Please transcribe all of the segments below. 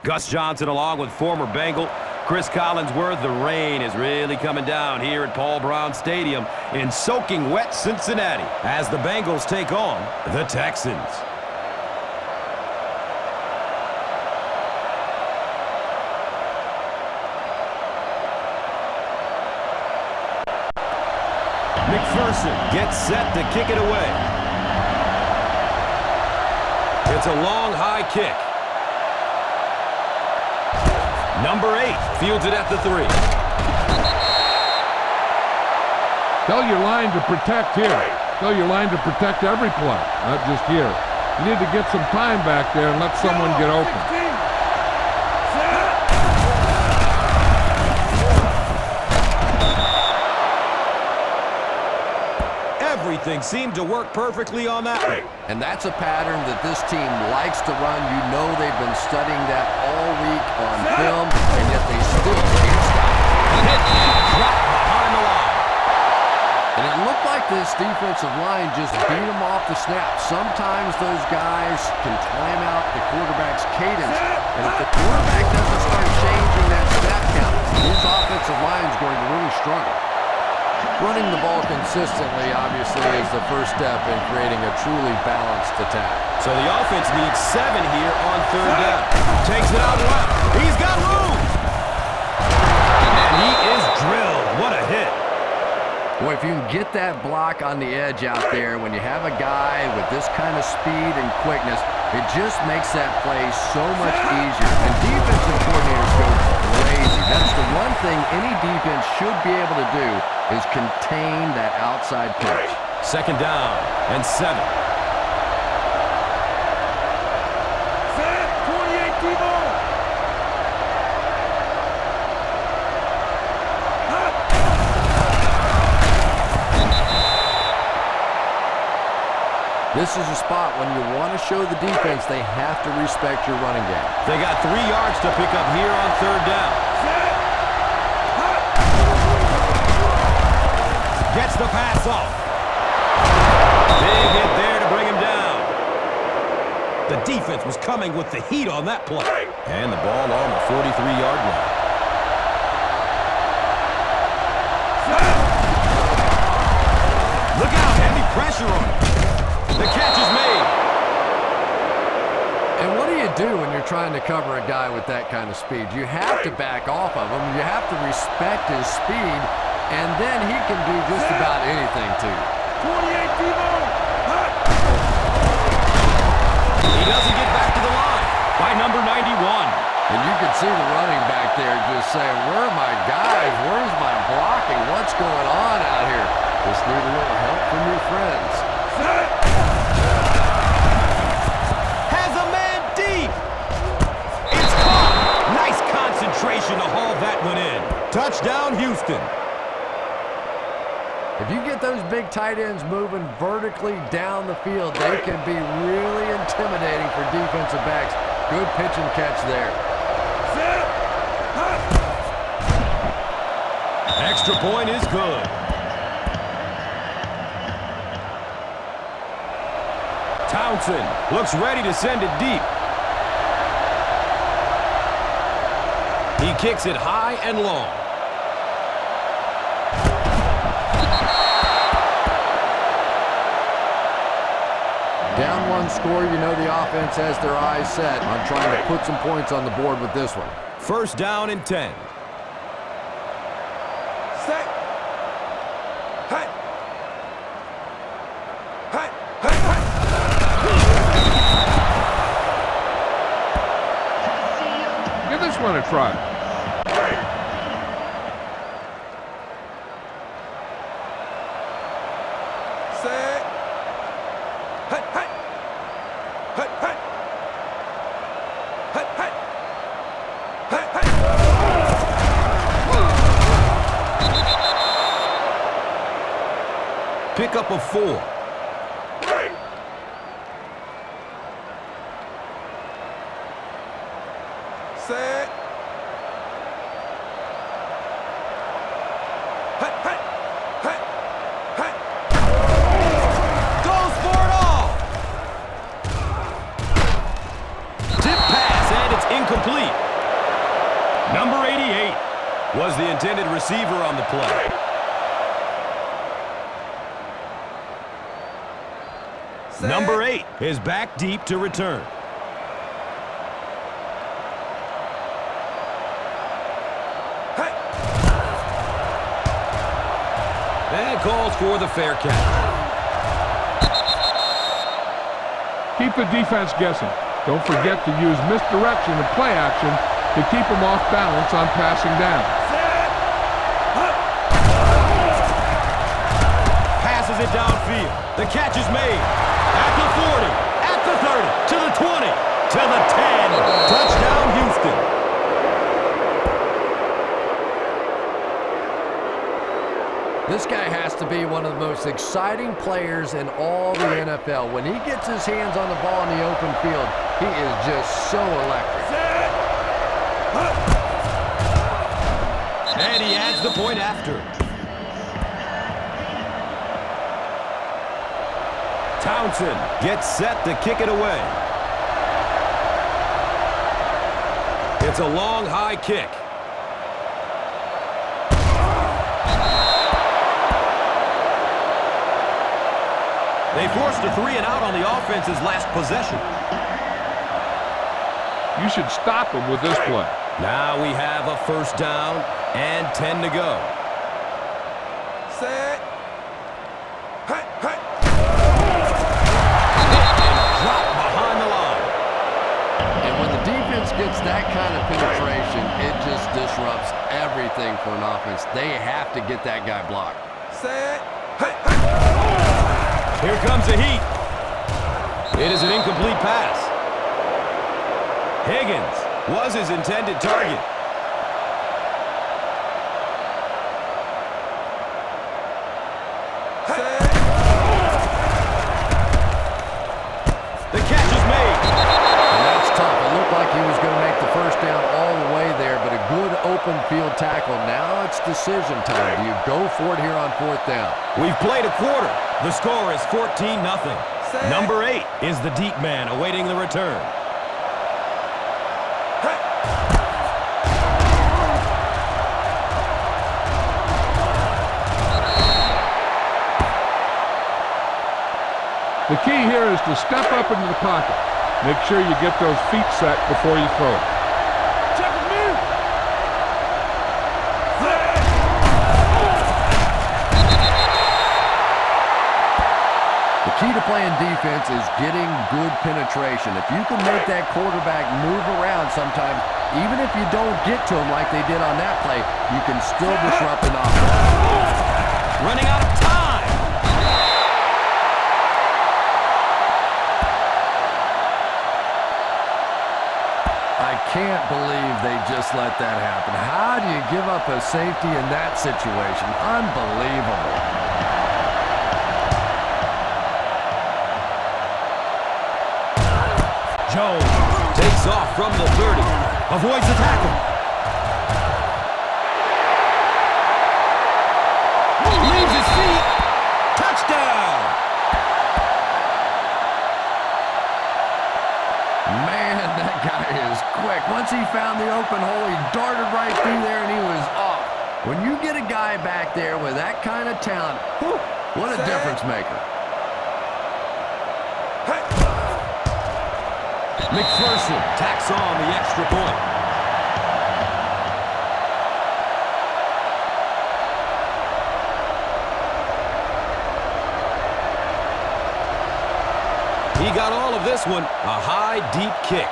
Gus Johnson along with former Bengal Chris Collinsworth. The rain is really coming down here at Paul Brown Stadium in soaking wet Cincinnati as the Bengals take on the Texans. McPherson gets set to kick it away. It's a long high kick. Number 8 fields it at the 3. Tell your line to protect here. Tell your line to protect every play, not just here. You need to get some time back there and let someone get open. Everything seemed to work perfectly on that one. And that's a pattern that this team likes to run. You know they've been studying that all week on film, and yet they still can't stop it. Drop behind the line. And it looked like this defensive line just beat them off the snap. Sometimes those guys can time out the quarterback's cadence, and if the quarterback doesn't start changing that snap count, his offensive line is going to really struggle. Running the ball consistently, obviously, is the first step in creating a truly balanced attack. So the offense needs 7 here on 3rd down. Takes it out left. He's got room. And he is drilled. What a hit. Boy, if you can get that block on the edge out there, when you have a guy with this kind of speed and quickness, it just makes that play so much easier. And defensive coordinators go crazy. That's the one thing any defense should be able to do, is contain that outside pitch. 2nd down and 7. Set, 28 T-ball. This is a spot when you want to show the defense they have to respect your running game. They got 3 yards to pick up here on 3rd down. Gets the pass off. Big hit there to bring him down. The defense was coming with the heat on that play. And the ball on the 43-yard line. Look out, heavy pressure on him. The catch is made. And what do you do when you're trying to cover a guy with that kind of speed? You have to back off of him. You have to respect his speed, and then he can do just about anything to you. 28 T-ball. He doesn't get back to the line by number 91. And you can see the running back there just saying, where are my guys? Where's my blocking? What's going on out here? Just need a little help from your friends. Has a man deep. It's caught. Nice concentration to haul that one in. Touchdown, Houston. If you get those big tight ends moving vertically down the field, they can be really intimidating for defensive backs. Good pitch and catch there. Extra point is good. Townsend looks ready to send it deep. He kicks it high and long. Down 1 score, you know the offense has their eyes set on trying to put some points on the board with this one. 1st down and 10. Set. Hey. Hey. Give this one a try. Set. Hey. Hey. Hey. Hey. Hey. Hey. Hey. Pick up a 4. Set. Hey. Hey. Hey. Hey. Goes for it all. Tip pass, and it's incomplete. was the intended receiver on the play. Number 8 is back deep to return. And calls for the fair catch. Keep the defense guessing. Don't forget to use misdirection and play action to keep them off balance on passing down. Passes it downfield. The catch is made. At the 40, at the 30, to the 20, to the 10. Touchdown, Houston. This guy has to be one of the most exciting players in all the NFL. When he gets his hands on the ball in the open field, he is just so electric. And he adds the point after. Townsend gets set to kick it away. It's a long, high kick. They forced a 3 and out on the offense's last possession. You should stop them with this play. Now we have a first down and 10 to go. Set. Hey, hey. Drop behind the line. And when the defense gets that kind of penetration, it just disrupts everything for an offense. They have to get that guy blocked. Set. Hey, hey. Here comes the heat. It is an incomplete pass. Higgins was his intended target. The catch is made. And that's tough. It looked like he was going to make the first down all the way there, but a good open field tackle. Now it's decision time. Do you go for it here on 4th down? We've played a quarter. The score is 14-0. Number 8 is the deep man awaiting the return. The key here is to step up into the pocket. Make sure you get those feet set before you throw it. The key to playing defense is getting good penetration. If you can make that quarterback move around sometimes, even if you don't get to him like they did on that play, you can still disrupt an offense. Running out of time. I can't believe they just let that happen. How do you give up a safety in that situation? Unbelievable. Jones takes off from the 30. Avoids the tackle. Leaves his feet. Touchdown. Man, that guy is quick. Once he found the open hole, he darted right through there, and he was off. When you get a guy back there with that kind of talent, whew, what a difference maker. McPherson tacks on the extra point. He got all of this one, a high, deep kick.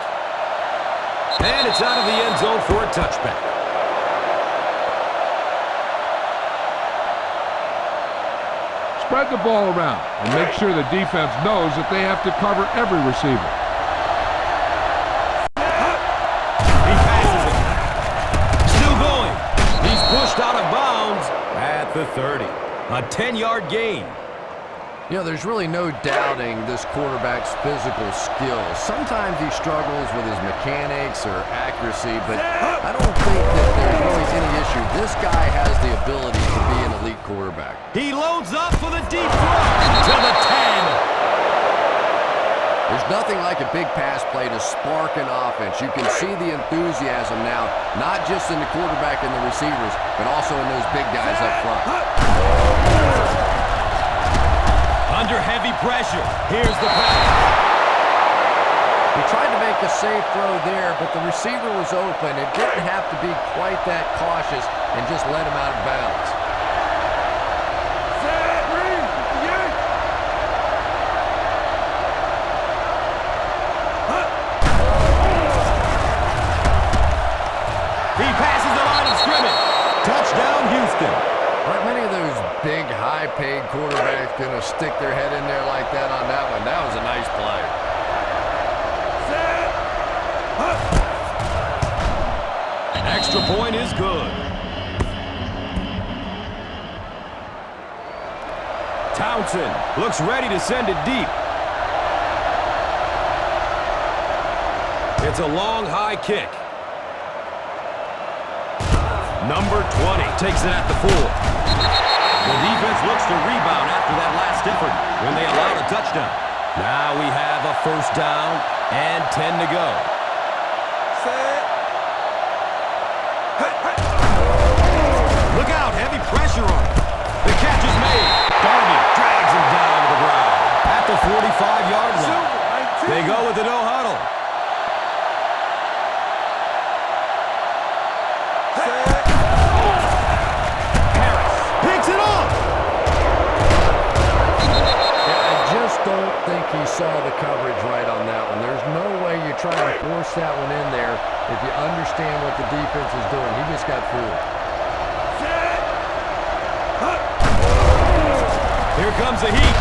And it's out of the end zone for a touchback. Spread the ball around and make sure the defense knows that they have to cover every receiver. He passes it. Still going. He's pushed out of bounds at the 30. A 10-yard gain. You know, there's really no doubting this quarterback's physical skills. Sometimes he struggles with his mechanics or accuracy, but I don't think that there's really any issue. This guy has the ability to be an elite quarterback. He loads up for the deep throw to the 10. There's nothing like a big pass play to spark an offense. You can see the enthusiasm now, not just in the quarterback and the receivers, but also in those big guys up front. Under heavy pressure. Here's the pass. He tried to make a safe throw there, but the receiver was open. It didn't have to be quite that cautious and just let him out of bounds. He passes the line of scrimmage. Touchdown, Houston. Aren't many of those big, high-paid quarterbacks going to stick their head in there like that on that one? That was a nice play. An extra point is good. Townsend looks ready to send it deep. It's a long, high kick. Number 20 takes it at the 4. The defense looks to rebound after that last effort when they allowed a touchdown. Now we have a first down and 10 to go. Look out, heavy pressure on him. The catch is made. Darby drags him down to the ground at the 45-yard line. They go with the no huddle. Harris picks it off. I just don't think he saw the coverage right on that one. There's no way you try to force that one in there if you understand what the defense is doing. He just got fooled. Here comes the heat.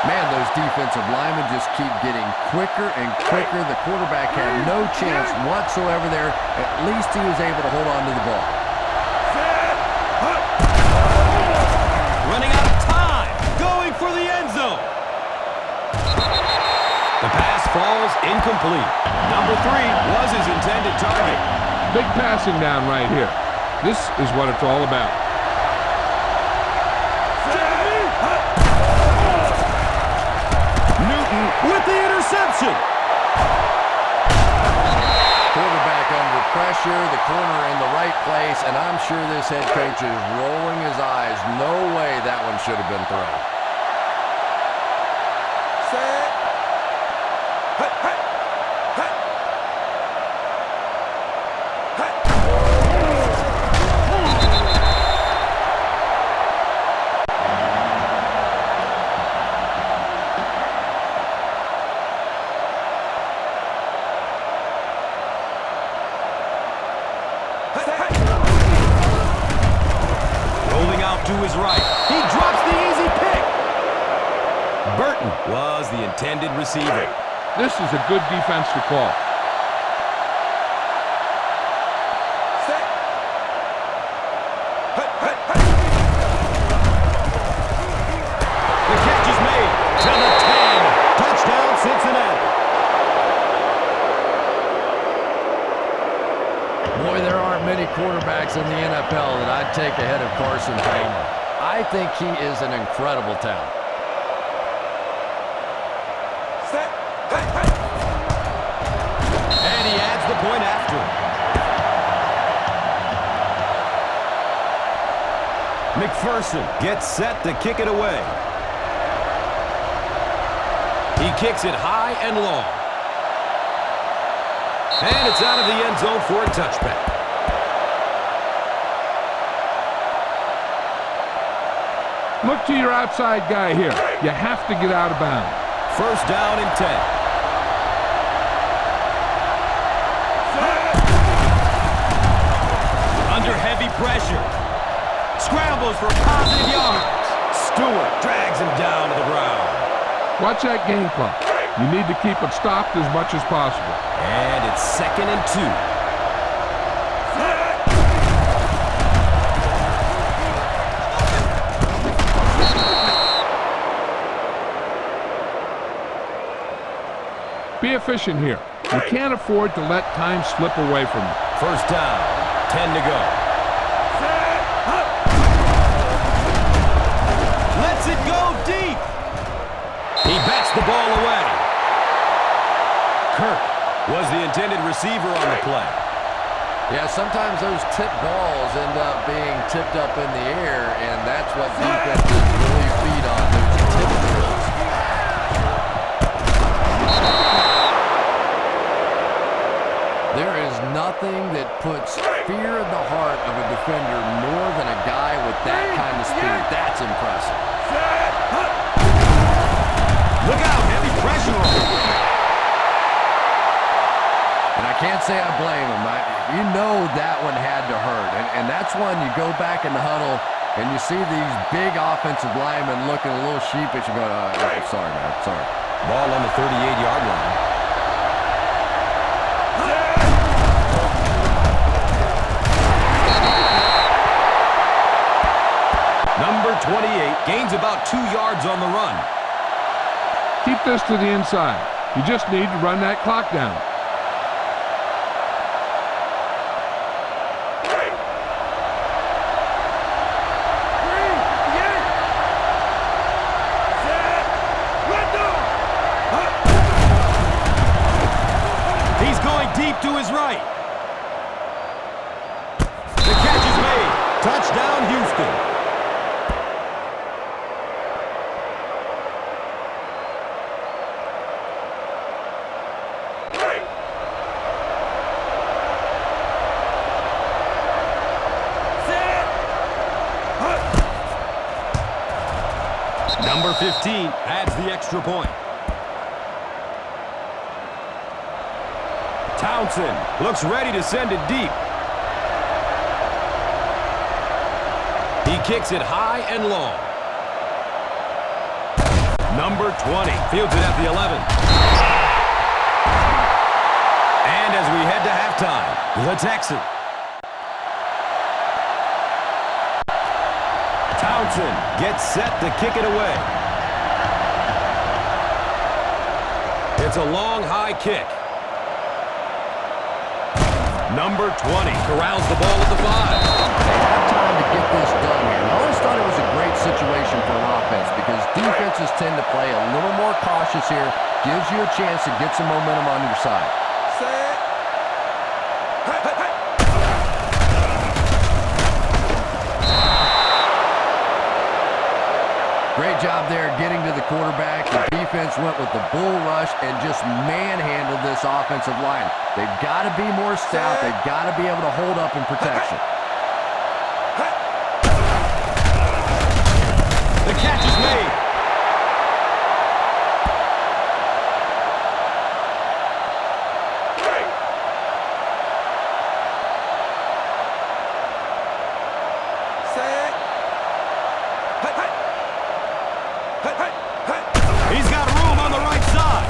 Man, those defensive linemen just keep getting quicker and quicker. The quarterback had no chance whatsoever there. At least he was able to hold on to the ball. Running out of time. Going for the end zone. The pass falls incomplete. Number 3 was his intended target. Big passing down right here. This is what it's all about. Newton with the interception. Quarterback under pressure, the corner in the right place, and I'm sure this head coach is rolling his eyes. No way that one should have been thrown. Rolling out to his right. He drops the easy pick. Burton was the intended receiver. This is a good defense to call. The catch is made to the 10. Touchdown, Cincinnati. Boy, there aren't many quarterbacks in the NFL that I'd take ahead of Carson Palmer. I think he is an incredible talent. And he adds the point after. McPherson gets set to kick it away. He kicks it high and long. And it's out of the end zone for a touchback. Look to your outside guy here. You have to get out of bounds. First down and 10. Under heavy pressure. Scrambles for positive yards. Stewart drags him down to the ground. Watch that game clock. You need to keep it stopped as much as possible. And it's 2nd and 2. Be efficient here. You can't afford to let time slip away from you. First down, 10 to go. Lets it go deep. the ball away. Kirk was the intended receiver on the play. Yeah, sometimes those tip balls end up being tipped up in the air, and that's what defenses really feed on, those tip balls. There is nothing that puts fear in the heart of a defender more than a guy with that kind of speed. That's impressive. Look out, heavy pressure on him. And I can't say I blame him. You know that one had to hurt. And that's when you go back in the huddle and you see these big offensive linemen looking a little sheepish and going, sorry, man, sorry. Ball on the 38-yard line. Number 28 gains about 2 yards on the run. Keep this to the inside. You just need to run that clock down. He's going deep to his right. The catch is made. Touchdown, Houston. Number 15 adds the extra point. Townsend looks ready to send it deep. He kicks it high and long. Number 20 fields it at the 11. And as we head to halftime, the Texans. Townsend gets set to kick it away. It's a long, high kick. Number 20 corrals the ball at the 5. They have time to get this done here. I always thought it was a great situation for an offense because defenses tend to play a little more cautious here. Gives you a chance to get some momentum on your side. Set. Hey, hey, hey. Great job there getting to the quarterback. The defense went with the bull rush and just manhandled this offensive line. They've got to be more stout. They've got to be able to hold up in protection. The catch is made. Set. Hey, hey. Hey, hey, hey. He's got room on the right side.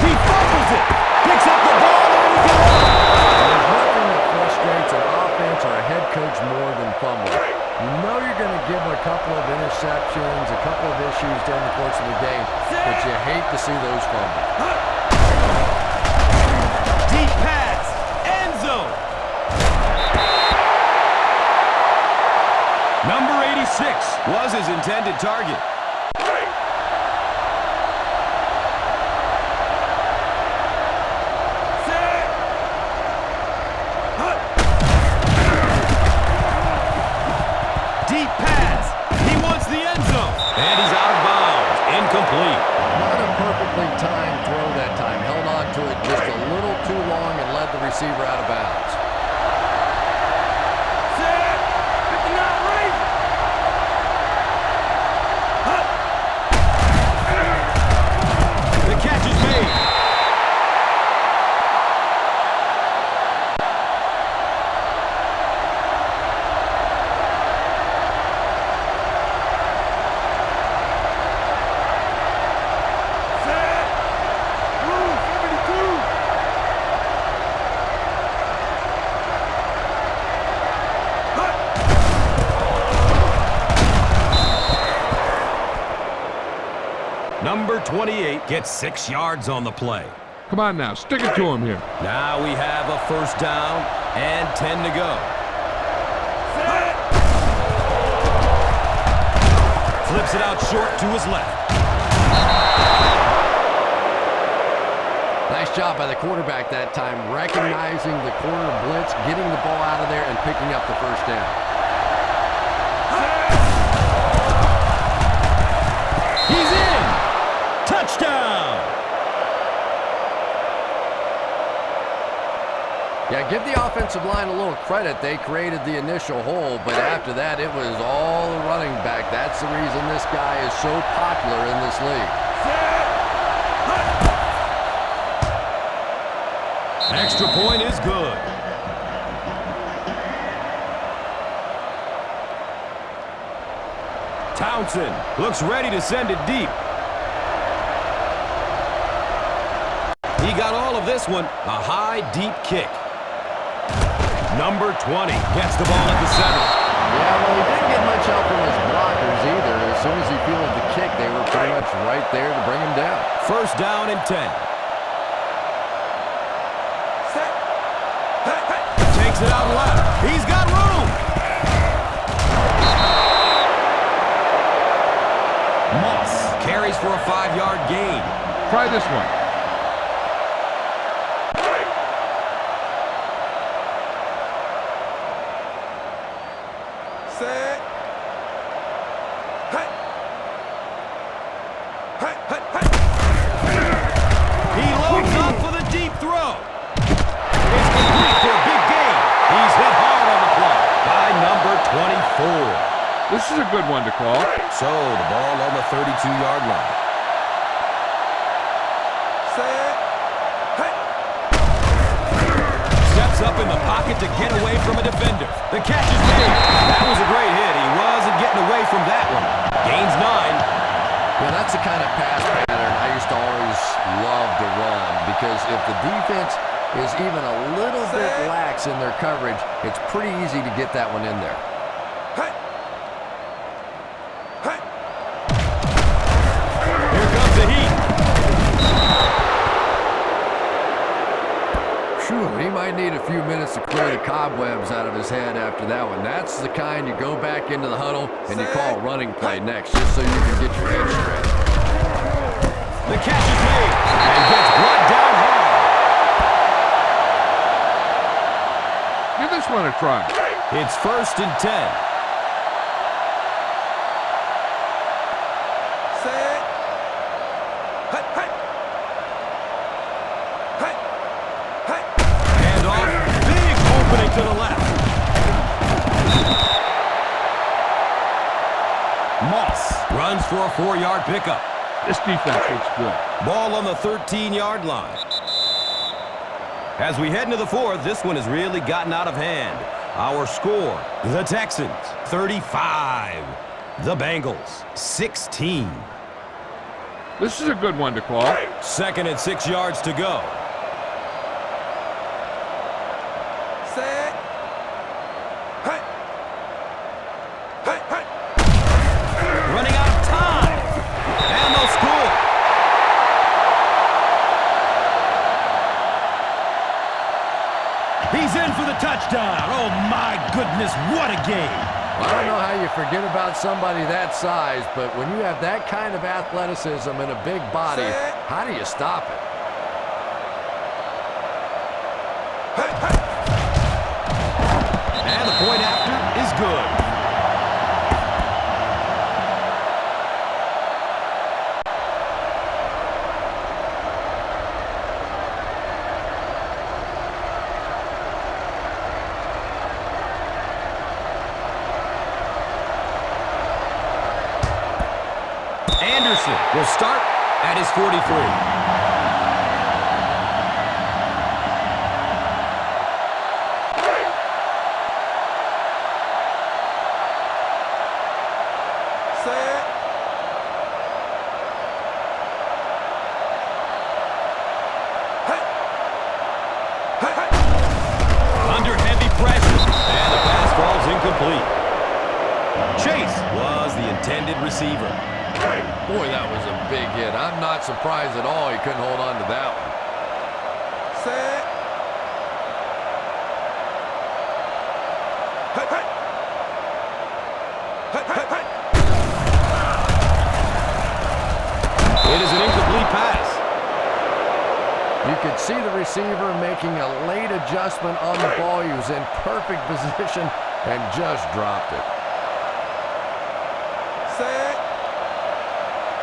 He fumbles it. Picks up the ball and he can run. There's nothing that frustrates an offense or a head coach more than fumbling. You know you're going to give them a couple of interceptions, a couple of issues during the course of the game, but you hate to see those fumbles. Deep pass. End zone. Number 86 was his intended target. Deep pass. He wants the end zone. And he's out of bounds. Incomplete. Not a perfectly timed throw that time. Held on to it just a little too long and led the receiver out of bounds. The catch is made. Number 28 gets 6 yards on the play. Come on now, stick it to him here. Now we have a first down and 10 to go. Flips it out short to his left. Nice job by the quarterback that time, recognizing the corner blitz, getting the ball out of there, and picking up the first down. He's in! Touchdown! Yeah, give the offensive line a little credit. They created the initial hole, but after that, it was all the running back. That's the reason this guy is so popular in this league. Extra point is good. Townsend looks ready to send it deep. He got all of this one. A high, deep kick. Number 20 gets the ball at the 7. Yeah, well, he didn't get much help from his blockers either. As soon as he fielded the kick, they were pretty much right there to bring him down. First down and 10. Takes it out left. He's got room. Moss carries for a 5-yard gain. Try this one. Set. Hey. Hey, hey, hey. He loads up for the deep throw. It's complete for a big gain. He's hit hard on the play by number 24. This is a good one to call. So the ball on the 32-yard line. Set. Hey. Steps up in the pocket to get away from a defender. The catch is made. That was a great hit. He wasn't getting away from that one. Gains 9. Yeah, that's the kind of pass pattern I used to always love to run, because if the defense is even a little bit lax in their coverage, it's pretty easy to get that one in there. Hey. Hey. Here comes the heat. Phew, he might need a few minutes to clear the cobwebs out of his head after that one. That's the kind you go back into the huddle and you call a running play next, just so you can get your head straight. The catch is made and gets brought down hard. Give this one a try. It's first and 10. Set. Hey, hey. Hey. Hey. Hand off. Big opening to the left. Moss runs for a 4-yard pickup. This defense looks good. Ball on the 13-yard line. As we head into the 4th, this one has really gotten out of hand. Our score, the Texans, 35. The Bengals, 16. This is a good one to call. 2nd and 6 yards to go. Set. Hey. Hey, hey. Running out of time. And they'll score. He's in for the touchdown. Oh, my goodness, what a game. I don't know how you forget about somebody that size, but when you have that kind of athleticism and a big body, how do you stop it? Hey, hey. And the point after is good. Anderson will start at his 43. Set. Hey. Hey, hey. Under heavy pressure, and the pass falls incomplete. Chase was the intended receiver. Boy, that was a big hit. I'm not surprised at all he couldn't hold on to that one. Set. Hey, hey. Hey, hey, hey. You could see the receiver making a late adjustment on the ball. He was in perfect position and just dropped it. Set.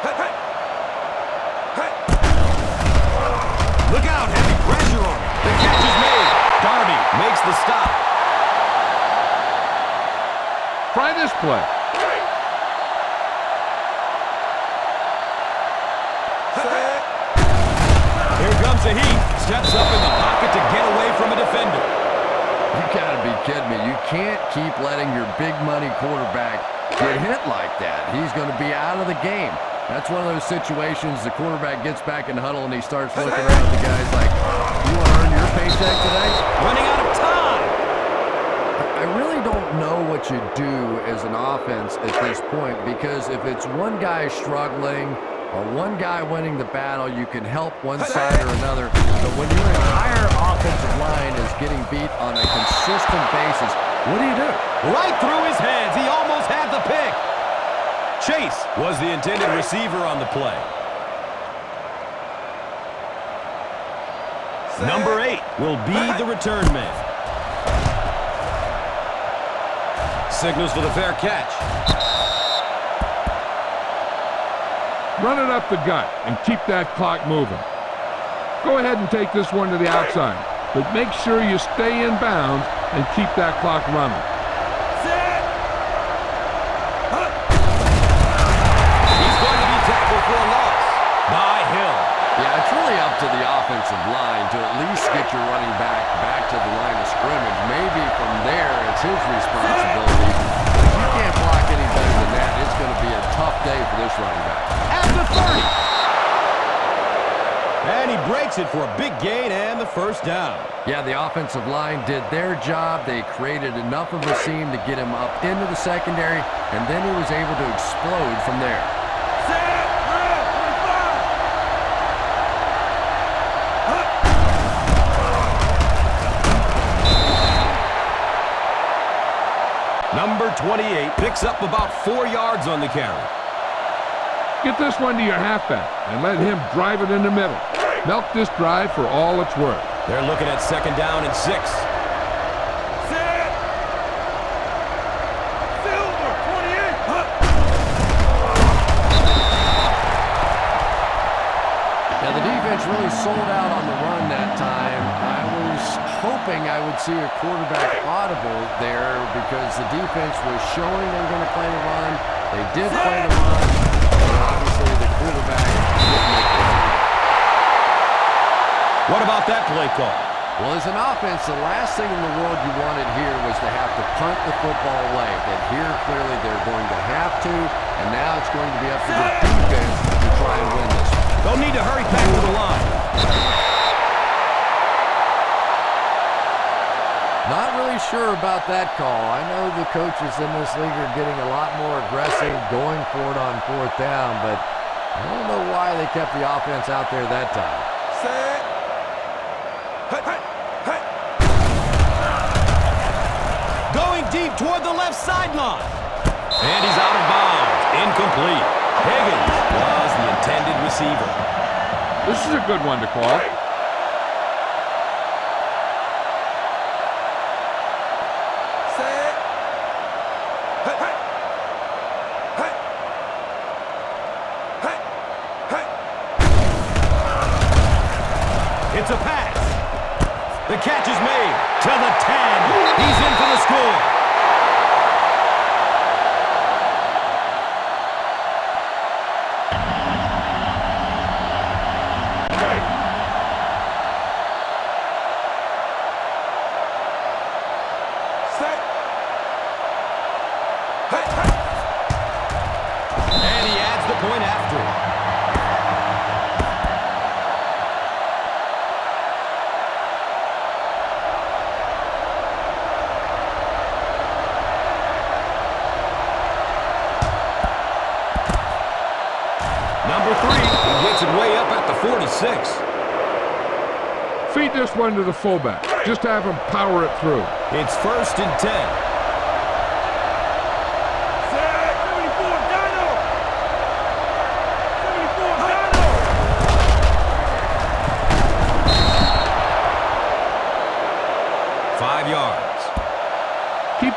Hey, hey. Hey. Look out, heavy pressure on him. The catch is made. Darby makes the stop. Try this play. Set. Here comes the heat. Steps up in the pocket to get away from a defender. You gotta be kidding me. You can't keep letting your big money quarterback get hit like that. He's going to be out of the game. That's one of those situations the quarterback gets back in the huddle and he starts looking around at the guys like, you want to earn your paycheck today? Running out of time. I really don't know what you do as an offense at this point, because if it's one guy struggling or one guy winning the battle, you can help one side or another. But when your entire offensive line is getting beat on a consistent basis, what do you do? Right through his hands. He almost had the pick. Chase was the intended receiver on the play. Number 8 will be the return man. Signals for the fair catch. Run it up the gut and keep that clock moving. Go ahead and take this one to the outside, but make sure you stay in bounds and keep that clock running. He's going to be tackled for a loss by Hill. Yeah, it's really up to the offensive line to at least get your running back to the line of scrimmage. Maybe from there it's his responsibility. But if you can't block any better than that, it's going to be a tough day for this running back. At the 30. And he breaks it for a big gain and the first down. Yeah, the offensive line did their job. They created enough of a seam to get him up into the secondary, and then he was able to explode from there. Number 28 picks up about 4 yards on the carry. Get this one to your halfback and let him drive it in the middle. Milk this drive for all it's worth. They're looking at 2nd down and 6. Set. Silver, 28. Now, the defense really sold out on the run that time. I was hoping I would see a quarterback audible there because the defense was showing they were going to play the run. They did play the run, but obviously the quarterback didn't make the run. What about that play call? Well, as an offense, the last thing in the world you wanted here was to have to punt the football away. But here, clearly, they're going to have to, and now it's going to be up to the defense to try and win this one. They'll need to hurry back to the line. Not really sure about that call. I know the coaches in this league are getting a lot more aggressive, going for it on 4th down, but I don't know why they kept the offense out there that time. Set. Hey, hey, hey. Going deep toward the left sideline. And he's out of bounds. Incomplete. Higgins was the intended receiver. This is a good one to call. Set. Hey, hey. Hey. Hey. Hey. It's a pass. The catch is made to the 10. He's in for the score. Set. Hey, hey. And he adds the point after it. Number 3, he gets it way up at the 46. Feed this one to the fullback. Just have him power it through. It's 1st and 10. Set. 74, Dino. 74, Dino.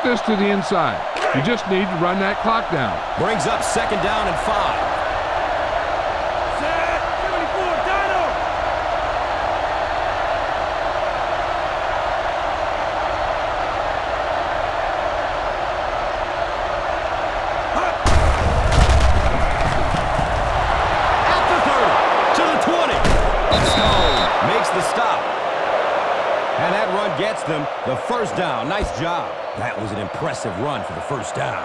this to the inside. You just need to run that clock down. Brings up 2nd down and 5. Set. 74, Dino. At the 30, to the 20. Stone makes the stop. And that run gets them the 1st down. Nice job. That was an impressive run for the 1st down.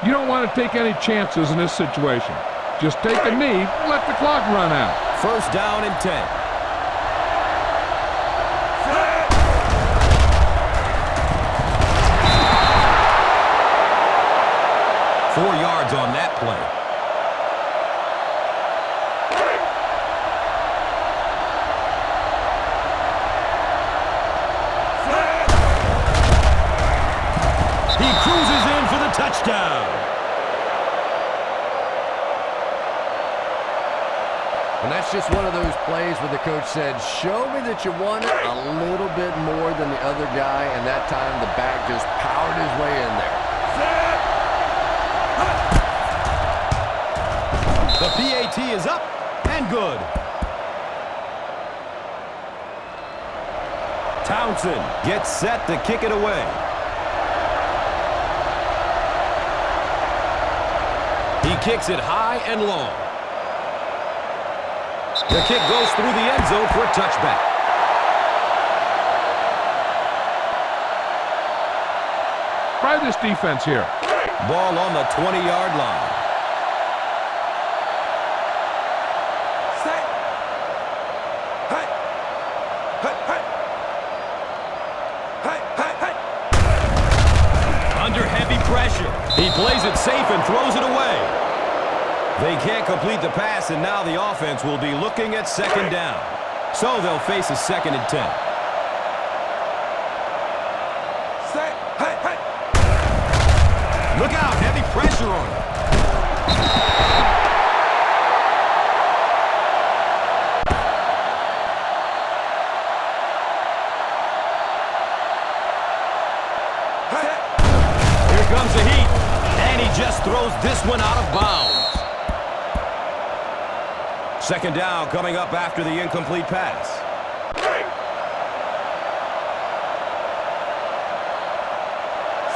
You don't want to take any chances in this situation. Just take a knee, let the clock run out. 1st down and 10. Set. 4 yards on that play. He cruises in for the touchdown. And that's just one of those plays where the coach said, show me that you want it a little bit more than the other guy, and that time the back just powered his way in there. The PAT is up and good. Townsend gets set to kick it away. He kicks it high and long. The kick goes through the end zone for a touchback. Try this defense here. Ball on the 20-yard line. Set. Hey. Hey, hey. Hey, hey, hey. Under heavy pressure. He plays it safe and throws it away. They can't complete the pass, and now the offense will be looking at 2nd down. So they'll face a 2nd and 10. Set. Hey, hey. Look out, heavy pressure on him. Here comes the heat, and he just throws this one out of bounds. 2nd down coming up after the incomplete pass.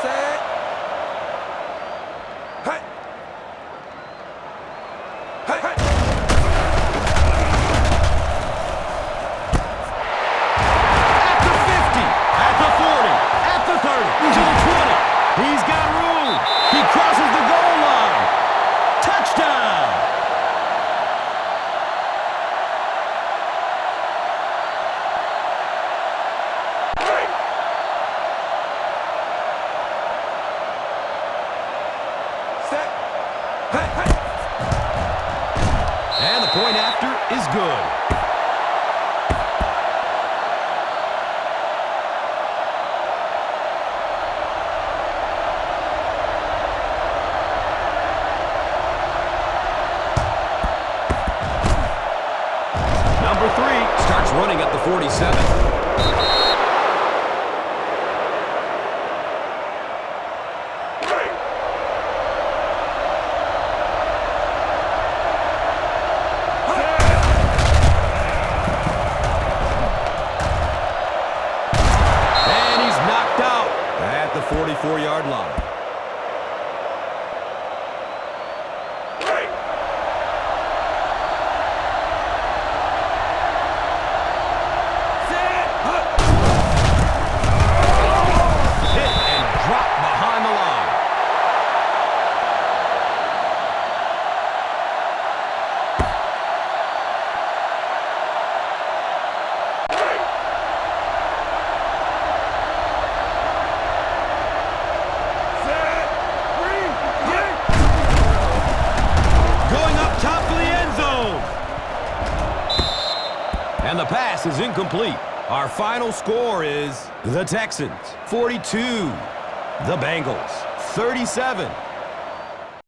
Set. Hey. Hey, hey. At the 50, at the 40, at the 30, to the 20. He's got room. He crosses the goal line. Touchdown. Set. Hey, hey. And the point after is good. Number 3 starts running at the 47. And he's knocked out at the 44-yard line. Hit and dropped behind the line. Set. Green. Green. Going up top for the end zone. And the pass is incomplete. Our final score is the Texans 42, the Bengals 37.